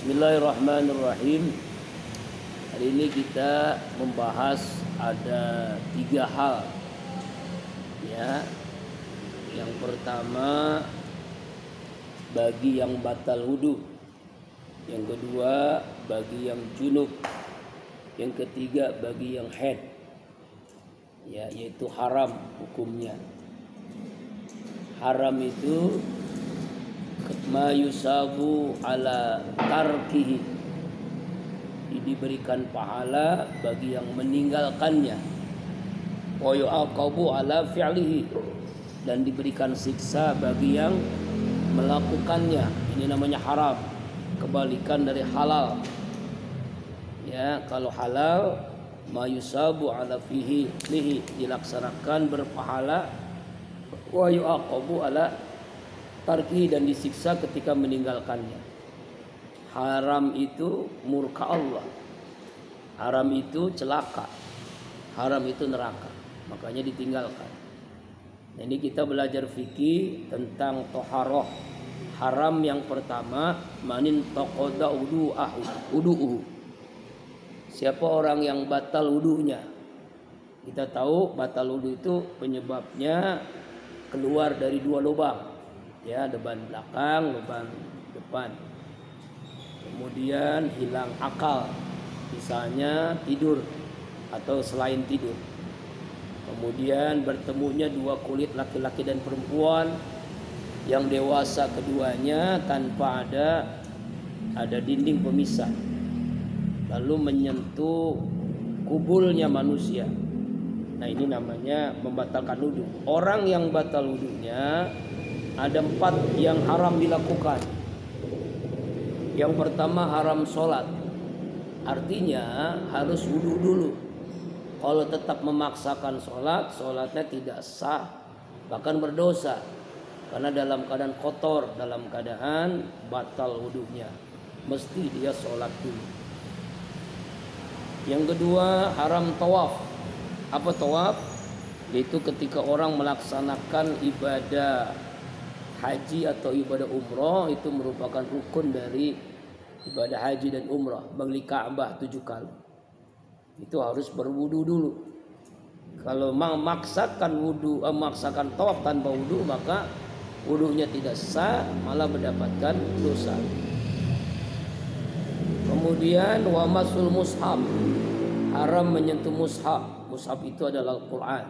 Bismillahirrahmanirrahim. Hari ini kita membahas ada 3 hal. Ya. Yang pertama bagi yang batal wudu. Yang kedua bagi yang junub. Yang ketiga bagi yang haid. Ya, yaitu haram hukumnya. Haram itu ma yusabu ala tarkihi, diberikan pahala bagi yang meninggalkannya, wa yu'aqabu ala fi'lihi, dan diberikan siksa bagi yang melakukannya. Ini namanya haram, kebalikan dari halal. Ya, kalau halal ma yusabu ala fihi dilaksanakan berpahala, wa yu'aqabu ala tarki, dan disiksa ketika meninggalkannya. Haram itu murka Allah. Haram itu celaka. Haram itu neraka. Makanya ditinggalkan. Nah, ini kita belajar fikih tentang toharoh. Haram yang pertama, manin taqada wudu'uhu. Siapa orang yang batal wudunya? Kita tahu batal wudu itu penyebabnya keluar dari 2 lubang. Ya, lubang belakang, lubang depan. Kemudian hilang akal, misalnya tidur atau selain tidur. Kemudian bertemunya 2 kulit laki-laki dan perempuan yang dewasa keduanya tanpa ada dinding pemisah, lalu menyentuh kubulnya manusia. Nah, ini namanya membatalkan wudu. Orang yang batal wudunya ada 4 yang haram dilakukan. Yang pertama haram sholat. Artinya harus wudu dulu. Kalau tetap memaksakan sholat, sholatnya tidak sah, bahkan berdosa. Karena dalam keadaan kotor, dalam keadaan batal wudunya, mesti dia sholat dulu. Yang kedua haram tawaf. Apa tawaf? Yaitu ketika orang melaksanakan ibadah haji atau ibadah umroh, itu merupakan rukun dari ibadah haji dan umroh. Bagi Ka'bah 7 kali itu harus berwudu dulu. Kalau memaksakan tawaf tanpa wudu, maka wudunya tidak sah, malah mendapatkan dosa. Kemudian wa masul mushaf, haram menyentuh mushaf. Mushaf itu adalah Al-Quran.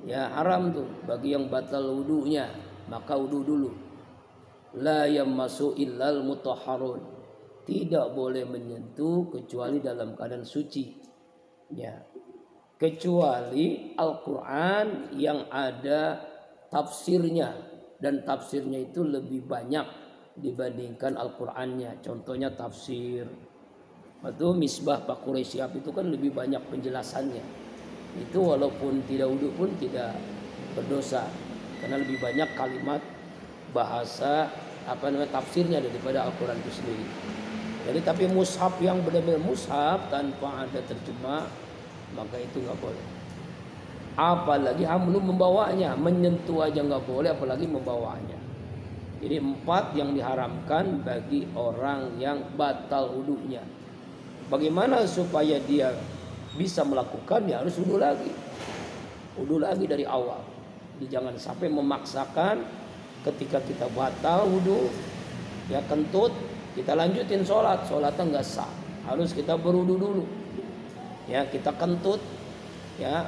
Ya, haram tuh bagi yang batal wudunya, maka wudu dulu. La yammasu illal mutahharun, tidak boleh menyentuh kecuali dalam keadaan suci. Ya, kecuali Al-Quran yang ada tafsirnya, dan tafsirnya itu lebih banyak dibandingkan Al-Qurannya. Contohnya tafsir atau Misbah Pak Quraisyab itu kan lebih banyak penjelasannya. Itu walaupun tidak wudu pun tidak berdosa, karena lebih banyak kalimat bahasa tafsirnya daripada Al-Quran itu sendiri. Jadi tapi mushaf yang benar-benar mushaf tanpa ada terjemah, maka itu nggak boleh. Apalagi belum membawanya, menyentuh aja nggak boleh, apalagi membawanya. Jadi 4 yang diharamkan bagi orang yang batal wudunya. Bagaimana supaya dia bisa melakukan? Dia harus wudu lagi dari awal. Jadi jangan sampai memaksakan ketika kita batal wudu, ya kentut, kita lanjutin sholatnya nggak sah. Harus kita berwudu dulu. Ya, kita kentut. Ya,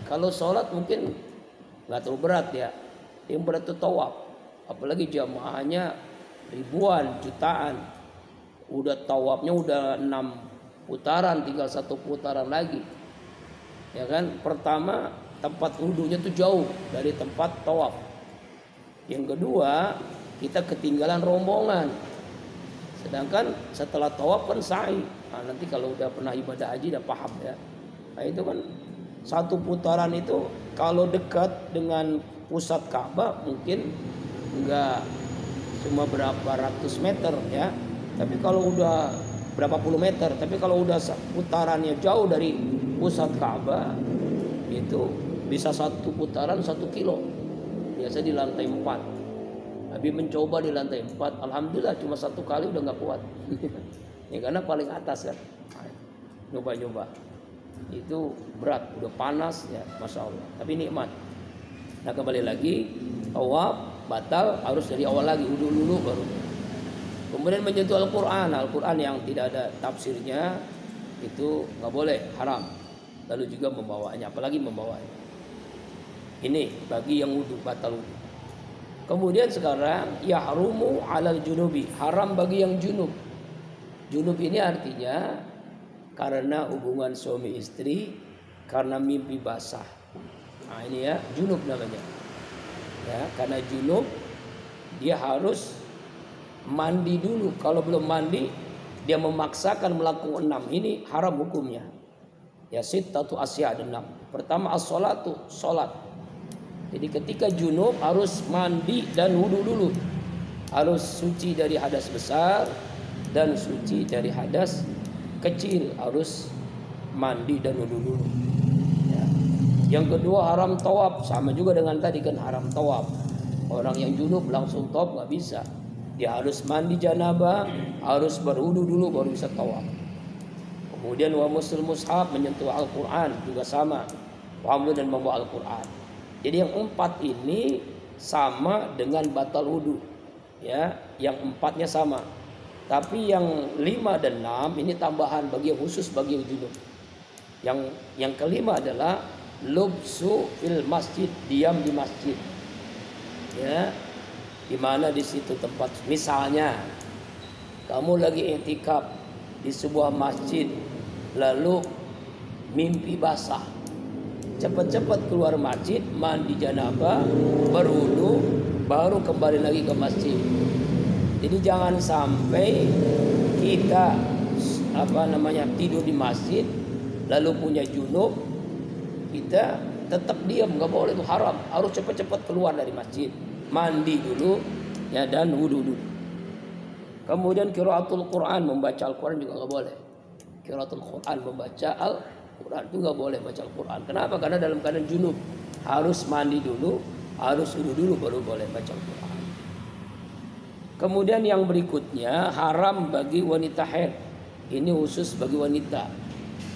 kalau sholat mungkin nggak terlalu berat ya. Yang berat itu tawaf. Apalagi jamaahnya ribuan, jutaan. Udah tawafnya udah 6 putaran, tinggal 1 putaran lagi. Ya kan? Pertama, tempat wudunya itu jauh dari tempat tawaf. Yang kedua, kita ketinggalan rombongan. Sedangkan setelah tawaf kan sa'i. Nah, nanti kalau udah pernah ibadah haji udah paham ya. Nah, itu kan 1 putaran itu kalau dekat dengan pusat Ka'bah mungkin enggak cuma berapa ratus meter ya. Tapi kalau udah berapa puluh meter, tapi kalau udah putarannya jauh dari pusat Ka'bah, itu bisa 1 putaran 1 kilo. Biasa di lantai 4. Nabi mencoba di lantai 4, alhamdulillah cuma 1 kali udah nggak kuat. Ya karena paling atas kan. Nyoba-nyoba. Itu berat, udah panas ya, masya Allah. Tapi nikmat. Nah kembali lagi, tawaf batal harus dari awal lagi, wudu dulu baru. Kemudian menyentuh Al-Quran, Al-Quran yang tidak ada tafsirnya itu nggak boleh, haram. Lalu juga membawanya, apalagi membawanya. Ini bagi yang wudu, batal wudu. Kemudian sekarang yahrumu alal junubi, haram bagi yang junub. Junub ini artinya karena hubungan suami istri, karena mimpi basah. Nah ini ya, junub namanya. Ya, karena junub dia harus mandi dulu. Kalau belum mandi, dia memaksakan melakukan 6. Ini haram hukumnya. Ya, sittatu asya, ada 6. Pertama as-sholatu, sholat. Jadi ketika junub harus mandi dan wudu dulu. Harus suci dari hadas besar dan suci dari hadas kecil. Harus mandi dan wudu dulu. Ya. Yang kedua haram tawaf, sama juga dengan tadi kan haram tawaf. Orang yang junub langsung tawaf nggak bisa. Dia harus mandi janabah, harus berwudu dulu baru bisa tawaf. Kemudian wa musul mushaf, menyentuh Al-Quran juga sama. Wamlu dan membawa Al-Quran. Jadi yang 4 ini sama dengan batal wudu. Ya, yang 4-nya sama. Tapi yang 5 dan 6 ini tambahan bagi yang khusus bagi yang junub. Yang kelima adalah lubsu fil masjid, diam di masjid. Ya, di mana di situ tempat, misalnya kamu lagi i'tikaf di sebuah masjid lalu mimpi basah, cepat-cepat keluar masjid, mandi janabah, berwudu, baru kembali lagi ke masjid. Jadi jangan sampai kita tidur di masjid lalu punya junub, kita tetap diam, nggak boleh, itu haram. Harus cepat-cepat keluar dari masjid, mandi dulu ya, dan wudu dulu. Kemudian qiraatul Quran, membaca Al-Quran juga nggak boleh. Qiraatul Quran, membaca Al-Quran itu nggak boleh baca Al-Quran. Kenapa? Karena dalam keadaan junub, harus mandi dulu, harus wudu dulu baru boleh baca Al-Quran. Kemudian yang berikutnya haram bagi wanita haid. Ini khusus bagi wanita.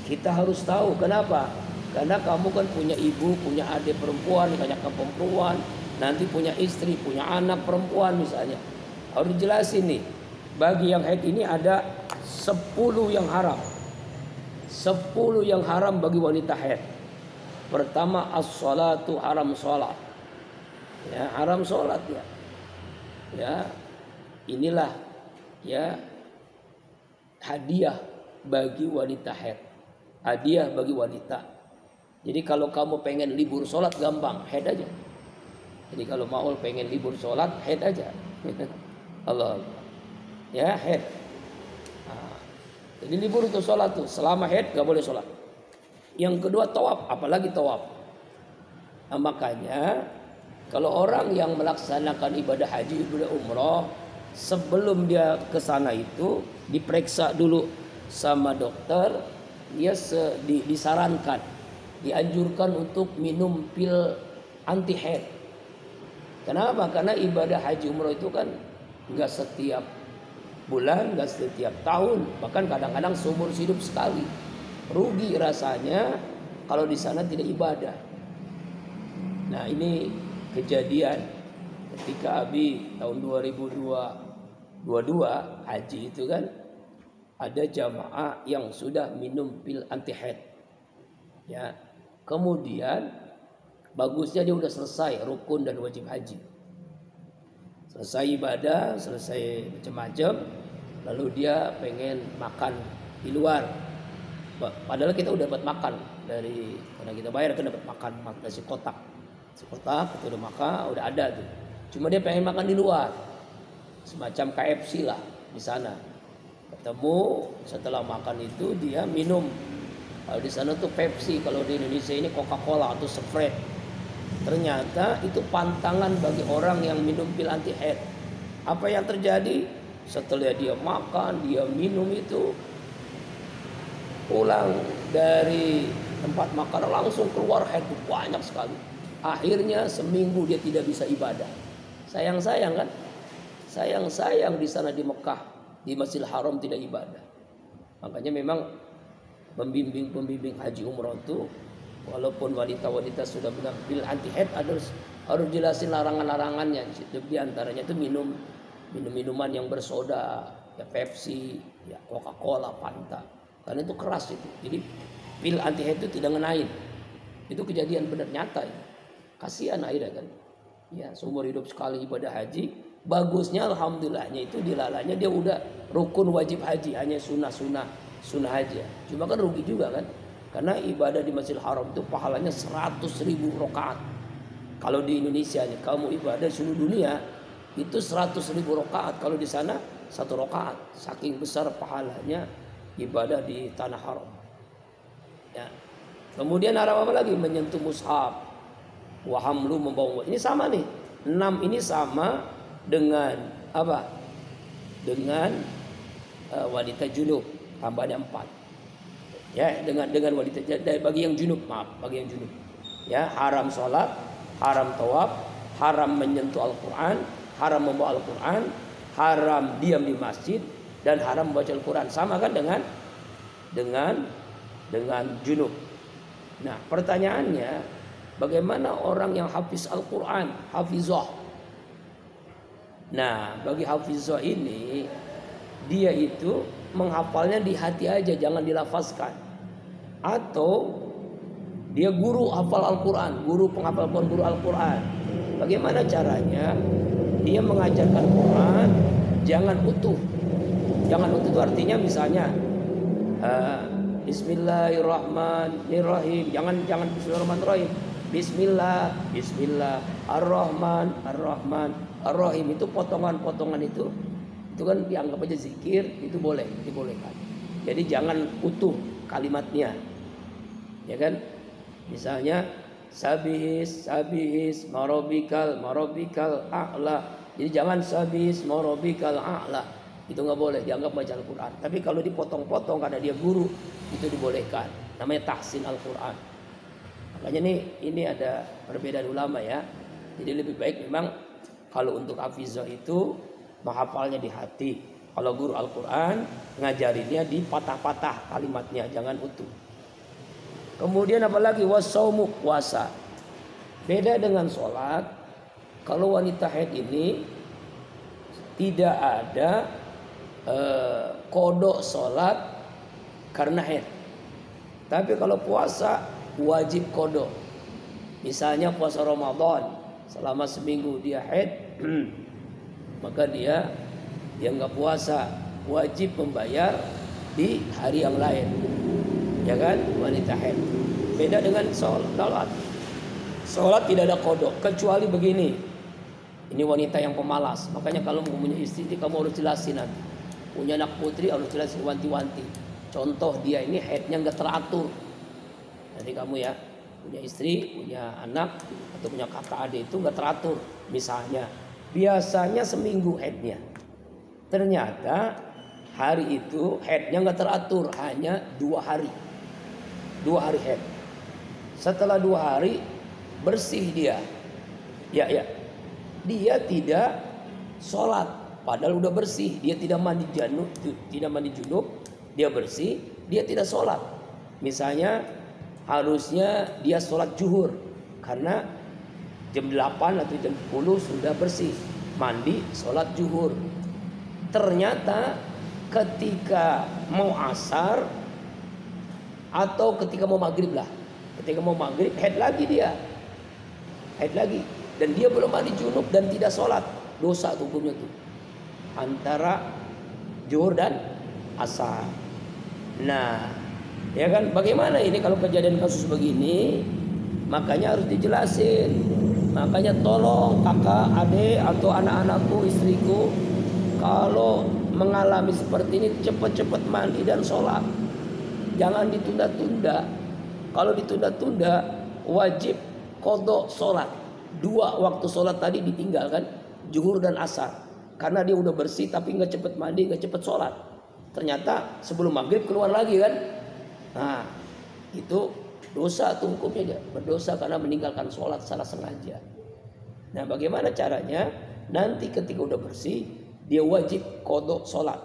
Kita harus tahu kenapa? Karena kamu kan punya ibu, punya adik perempuan, banyak perempuan, nanti punya istri, punya anak perempuan misalnya. Harus dijelasin nih. Bagi yang haid ini ada 10 yang haram. 10 yang haram bagi wanita haid. Pertama as-sholatu, haram sholat. Ya, haram sholat ya. Ya, inilah ya hadiah bagi wanita haid. Hadiah bagi wanita. Jadi kalau kamu pengen libur sholat gampang, haid aja. Jadi kalau mau pengen libur sholat, haid aja. Allah. Ya, haid. Nah, jadi libur itu sholat tuh, selama haid gak boleh sholat. Yang kedua tawaf, apalagi tawaf. Nah, makanya kalau orang yang melaksanakan ibadah haji, ibadah umroh, sebelum dia ke sana itu diperiksa dulu sama dokter, dia disarankan, dianjurkan untuk minum pil anti haid. Kenapa? Karena ibadah haji umroh itu kan nggak setiap bulan, nggak setiap tahun, bahkan kadang-kadang seumur hidup sekali. Rugi rasanya kalau di sana tidak ibadah. Nah ini kejadian ketika Abi tahun 2022 haji itu kan ada jamaah yang sudah minum pil anti haid. Ya, kemudian bagusnya dia udah selesai rukun dan wajib haji, selesai ibadah, selesai macam-macam, lalu dia pengen makan di luar. Padahal kita udah dapat makan dari, karena kita bayar kan dapat makan nasi kotak itu udah makan, udah ada tuh. Cuma dia pengen makan di luar, semacam KFC lah di sana. Ketemu setelah makan itu dia minum. Kalau di sana tuh Pepsi, kalau di Indonesia ini Coca-Cola atau Sprite. Ternyata itu pantangan bagi orang yang minum pil anti haid. Apa yang terjadi? Setelah dia makan, dia minum itu, pulang dari tempat makan langsung keluar haid banyak sekali. Akhirnya seminggu dia tidak bisa ibadah. Sayang kan? Sayang di sana di Mekah, di Masjidil Haram tidak ibadah. Makanya memang pembimbing haji umroh itu, walaupun wanita-wanita sudah benar bil anti head, harus jelasin larangan-larangannya. Di antaranya itu minuman yang bersoda, ya Pepsi, ya Coca-Cola, Fanta. Karena itu keras itu. Jadi pil anti head itu tidak ngenain. Itu kejadian benar nyata ya. Kasihan akhirnya kan. Ya, seumur hidup sekali ibadah haji. Bagusnya alhamdulillahnya itu dilalanya dia udah rukun wajib haji, hanya sunnah haji. Cuma kan rugi juga kan. Karena ibadah di Masjidil Haram itu pahalanya 100.000 rakaat. Kalau di Indonesia nih, kamu ibadah seluruh dunia itu 100.000 rakaat. Kalau di sana 1 rakaat. Saking besar pahalanya ibadah di tanah haram. Ya. Kemudian haram apa lagi? Menyentuh mushaf. Wahamlu membawa. Ini sama nih. 6 ini sama dengan apa? Dengan wanita junub. Tambahnya 4. Ya, dengan wanita bagi yang junub, bagi yang junub. Ya, haram sholat, haram tawaf, haram menyentuh Al-Quran, haram membawa Al-Quran, haram diam di masjid, dan haram membaca Al-Quran. Sama kan dengan junub. Nah, pertanyaannya, bagaimana orang yang hafiz Al-Quran, hafizah? Nah, bagi hafizah ini, dia itu menghafalnya di hati aja, jangan dilafazkan. Atau dia guru hafal Al-Quran, guru penghafal Quran, guru Al-Quran. Bagaimana caranya? Dia mengajarkan Quran, jangan utuh. Jangan utuh itu artinya misalnya Bismillahirrahmanirrahim. Jangan Bismillahirrahmanirrahim. Bismillah, Ar-Rahman, Ar-Rahim. Itu potongan-potongan itu kan dianggap aja zikir, itu dibolehkan. Jadi jangan utuh kalimatnya. Ya kan? Misalnya sabihis, marobikal a'la. Jadi jangan sabihis, marobikal a'la. Itu nggak boleh dianggap baca Al-Quran. Tapi kalau dipotong-potong karena dia guru, itu dibolehkan. Namanya tahsin Al-Quran. Makanya ini ada perbedaan ulama ya. Jadi lebih baik memang kalau untuk hafizah itu menghafalnya di hati. Kalau guru Al-Quran ngajarinnya di patah-patah kalimatnya, jangan utuh. Kemudian apalagi wasaumu, puasa. Beda dengan sholat. Kalau wanita haid ini tidak ada kodok sholat karena haid. Tapi kalau puasa wajib kodok. Misalnya puasa Ramadan selama seminggu dia haid, maka dia nggak puasa, wajib membayar di hari yang lain. Ya kan, wanita haid. Beda dengan sholat. Sholat tidak ada kodok kecuali begini. Ini wanita yang pemalas. Makanya kalau mau punya istri kamu harus jelasin nanti. Punya anak putri harus jelasin wanti-wanti. Contoh dia ini haidnya nggak teratur. Nanti kamu ya punya istri, punya anak atau punya kakak adik itu nggak teratur. Misalnya biasanya seminggu haidnya. Ternyata hari itu haidnya nggak teratur, hanya 2 hari. 2 hari haid. Setelah 2 hari bersih dia. Ya. Dia tidak sholat, padahal udah bersih. Dia tidak mandi junub, dia bersih, dia tidak sholat. Misalnya harusnya dia sholat zuhur karena jam 8 atau jam 10 sudah bersih, mandi, sholat zuhur. Ternyata ketika mau asar atau ketika mau maghrib haid lagi dia, dan dia belum mandi junub dan tidak sholat, dosa hukumnya tuh antara zuhur dan asar. Nah, ya kan, bagaimana ini kalau kejadian kasus begini? Makanya harus dijelasin. Makanya tolong kakak, adik atau anak-anakku, istriku, kalau mengalami seperti ini cepat-cepat mandi dan sholat. Jangan ditunda-tunda. Kalau ditunda-tunda wajib qadha sholat. 2 waktu sholat tadi ditinggalkan, zuhur dan asar, karena dia udah bersih tapi nggak cepet mandi, nggak cepet sholat. Ternyata sebelum maghrib keluar lagi kan. Nah, itu dosa tuh hukumnya, dia berdosa karena meninggalkan sholat salah sengaja. Nah, bagaimana caranya? Nanti ketika udah bersih dia wajib qadha sholat.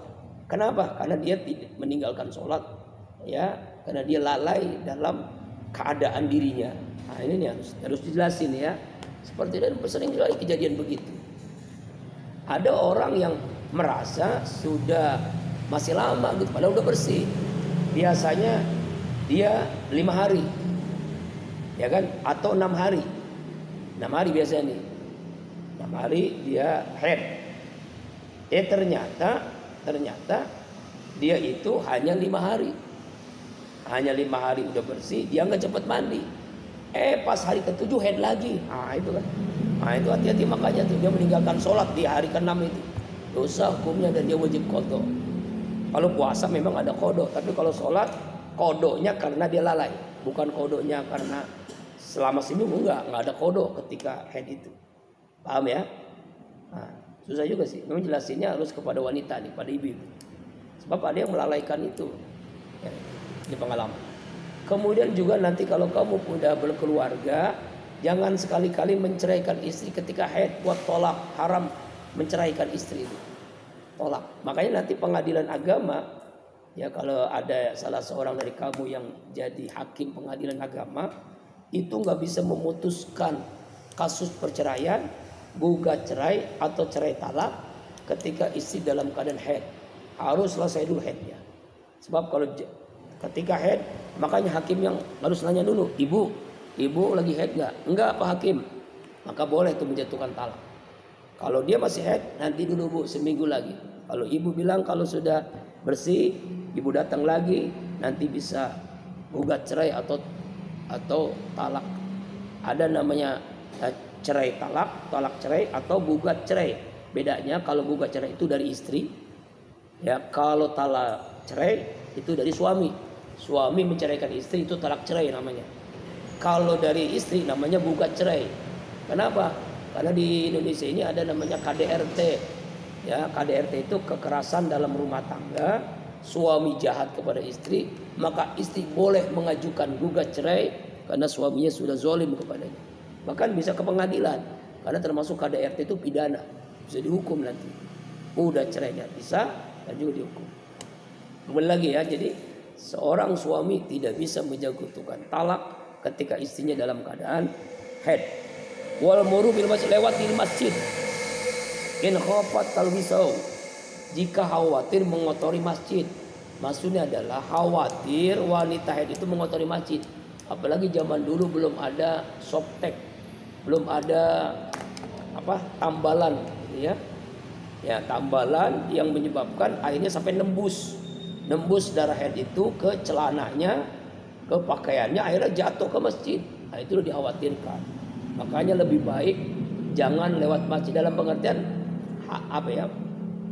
Kenapa? Karena dia tidak meninggalkan sholat, ya, karena dia lalai dalam keadaan dirinya. Nah, ini harus dijelasin ya. Seperti dan sering kali kejadian begitu. Ada orang yang merasa sudah masih lama gitu, padahal udah bersih. Biasanya dia 5 hari, ya kan, atau 6 hari. 6 hari biasanya nih. 6 hari dia haid. Ternyata dia itu hanya 5 hari. Hanya 5 hari udah bersih, dia nggak cepat mandi. Pas hari ke-7 haid lagi. Itu kan. Itu hati-hati, makanya tuh dia meninggalkan sholat di hari ke-6 itu. Dosa hukumnya dan dia wajib qadha. Kalau puasa memang ada qadha, tapi kalau sholat qadhanya karena dia lalai, bukan qadhanya karena selama seminggu enggak ada qadha ketika haid itu. Paham ya? Susah juga sih. Memang jelasinnya harus kepada wanita nih, pada ibu-ibu. Sebab ada yang melalaikan itu. Ya, ini pengalaman. Kemudian juga nanti kalau kamu sudah berkeluarga, jangan sekali-kali menceraikan istri ketika haid. Buat tolak, haram menceraikan istri itu. Tolak. Makanya nanti pengadilan agama, ya kalau ada salah seorang dari kamu yang jadi hakim pengadilan agama, itu nggak bisa memutuskan kasus perceraian, gugat cerai atau cerai talak ketika istri dalam keadaan haid. Harus selesai dulu haidnya. Sebab kalau ketika haid, makanya hakim yang harus nanya dulu, ibu lagi haid nggak? Enggak Pak Hakim. Maka boleh itu menjatuhkan talak. Kalau dia masih haid, nanti dulu Bu, seminggu lagi. Kalau ibu bilang kalau sudah bersih, ibu datang lagi, nanti bisa gugat cerai atau talak. Ada namanya cerai talak cerai atau gugat cerai. Bedanya kalau gugat cerai itu dari istri, ya, kalau talak cerai itu dari suami. Suami menceraikan istri itu talak cerai namanya. Kalau dari istri namanya gugat cerai. Kenapa? Karena di Indonesia ini ada namanya KDRT. Ya, KDRT itu kekerasan dalam rumah tangga. Suami jahat kepada istri, maka istri boleh mengajukan gugat cerai karena suaminya sudah zalim kepadanya. Bahkan bisa ke pengadilan, karena termasuk KDRT itu pidana, bisa dihukum nanti. Udah cerainya bisa dan juga dihukum. Kembali lagi ya, jadi seorang suami tidak bisa menjatuhkan talak ketika istrinya dalam keadaan haid. Wal muru bil masjid, lewat di masjid. In khafat talbisau, jika khawatir mengotori masjid. Maksudnya adalah khawatir wanita haid itu mengotori masjid. Apalagi zaman dulu belum ada softtek, belum ada tambalan, ya. Ya, tambalan yang menyebabkan akhirnya sampai nembus darah haid itu ke celananya, ke pakaiannya, akhirnya jatuh ke masjid. Nah, itu dikhawatirkan. Makanya lebih baik jangan lewat masjid, dalam pengertian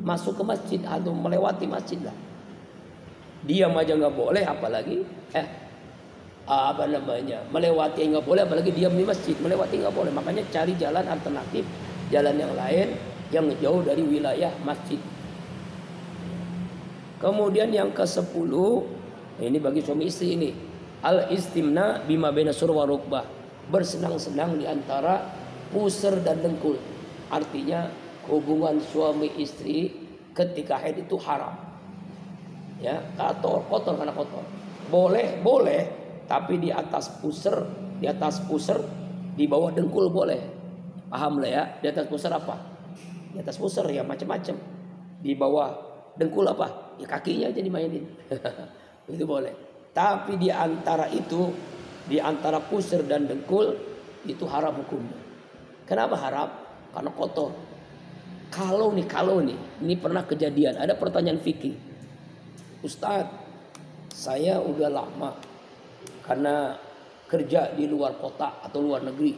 masuk ke masjid atau melewati masjid lah. Diam aja nggak boleh, apalagi melewati nggak boleh, apalagi diam di masjid. Melewati nggak boleh. Makanya cari jalan alternatif, jalan yang lain yang jauh dari wilayah masjid. Kemudian yang ke-10, ini bagi suami istri ini, al-istimna bima baina surwa rukbah, bersenang-senang di antara pusar dan dengkul. Artinya hubungan suami istri ketika haid itu haram. Ya, kotor karena kotor. Boleh, tapi di atas pusar, di bawah dengkul boleh. Paham lah ya? Di atas pusar apa? Di atas pusar ya macam-macam. Di bawah dengkul apa? Ya kakinya aja dimainin. Itu boleh. Tapi di antara pusar dan dengkul itu haram hukumnya. Kenapa haram? Karena kotor. Kalau nih, ini pernah kejadian, ada pertanyaan fikih. Ustadz, saya udah lama karena kerja di luar kota atau luar negeri,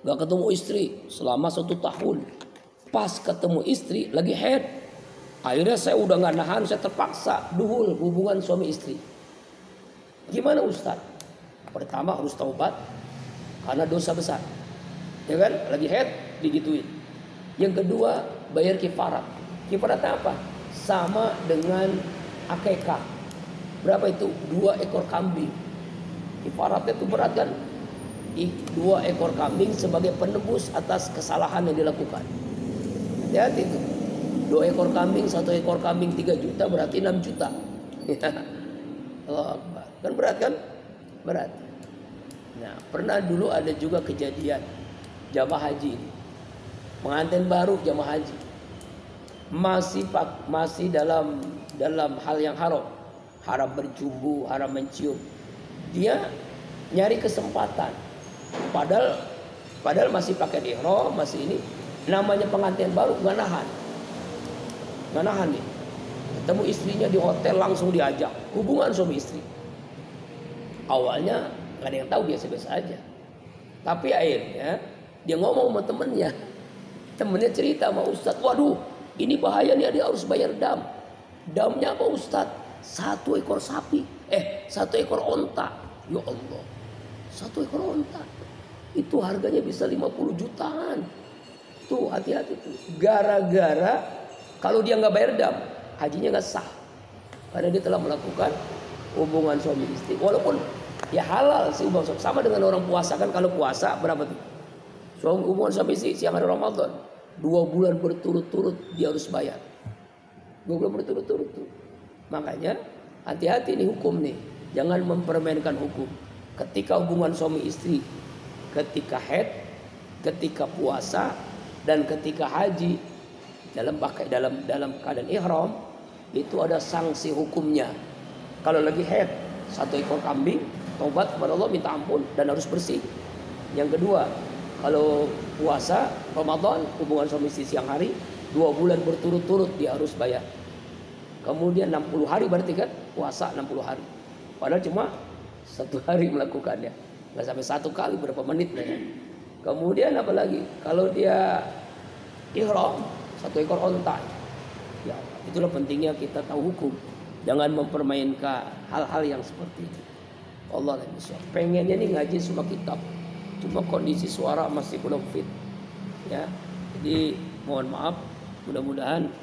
gak ketemu istri selama 1 tahun. Pas ketemu istri lagi haid, akhirnya saya udah gak nahan, saya terpaksa duhul hubungan suami istri. Gimana Ustadz? Pertama harus taubat karena dosa besar, ya kan? Lagi haid digituin. Yang kedua bayar kifarat. Kifarat apa? Sama dengan akekah. Berapa itu? 2 ekor kambing. Kifaratnya itu berat kan? 2 ekor kambing sebagai penebus atas kesalahan yang dilakukan. Hati-hati itu. 2 ekor kambing, 1 ekor kambing 3 juta berarti 6 juta. Allah Akbar. Kan berat kan? Berat. Nah, pernah dulu ada juga kejadian jamaah haji ini. Pengantin baru jamaah haji. Masih dalam hal yang haram. Haram berjumbu, haram mencium. Dia nyari kesempatan. Padahal masih pakai ihram, masih ini. Namanya pengantin baru nggak nahan. Nggak nahan nih. Ketemu istrinya di hotel langsung diajak. Hubungan suami istri. Awalnya nggak ada yang tahu, biasa-biasa aja. Tapi akhirnya dia ngomong sama temennya. Temennya cerita sama Ustadz. Waduh, ini bahaya nih, dia harus bayar dam. Damnya apa Ustadz? 1 ekor sapi. 1 ekor onta. Ya Allah. 1 ekor onta. Itu harganya bisa 50 jutaan. Tuh hati-hati tuh. Gara-gara kalau dia nggak bayar dam, hajinya nggak sah. Karena dia telah melakukan hubungan suami istri. Walaupun ya halal sih hubungan suami. Sama dengan orang puasa kan, kalau puasa berapa tuh? Hubungan suami istri siang hari Ramadan. 2 bulan berturut-turut dia harus bayar. 2 bulan berturut-turut tuh. Makanya hati-hati nih hukum nih. Jangan mempermainkan hukum. Ketika hubungan suami istri, ketika haid, ketika puasa, dan ketika haji, dalam keadaan ihram, itu ada sanksi hukumnya. Kalau lagi haid, 1 ekor kambing, taubat kepada Allah, minta ampun dan harus bersih. Yang kedua, kalau puasa Ramadan, hubungan suami istri siang hari, 2 bulan berturut-turut dia harus bayar. Kemudian 60 hari berarti kan puasa 60 hari. Padahal cuma 1 hari melakukannya. Nggak sampai 1 kali, berapa menit ya. Kemudian apalagi kalau dia ihram 1 ekor onta. Ya, itulah pentingnya kita tahu hukum. Jangan mempermainkan hal-hal yang seperti itu. Allah SWT. Pengennya nih ngaji semua kitab. Cuma kondisi suara masih belum fit. Ya. Jadi mohon maaf, mudah-mudahan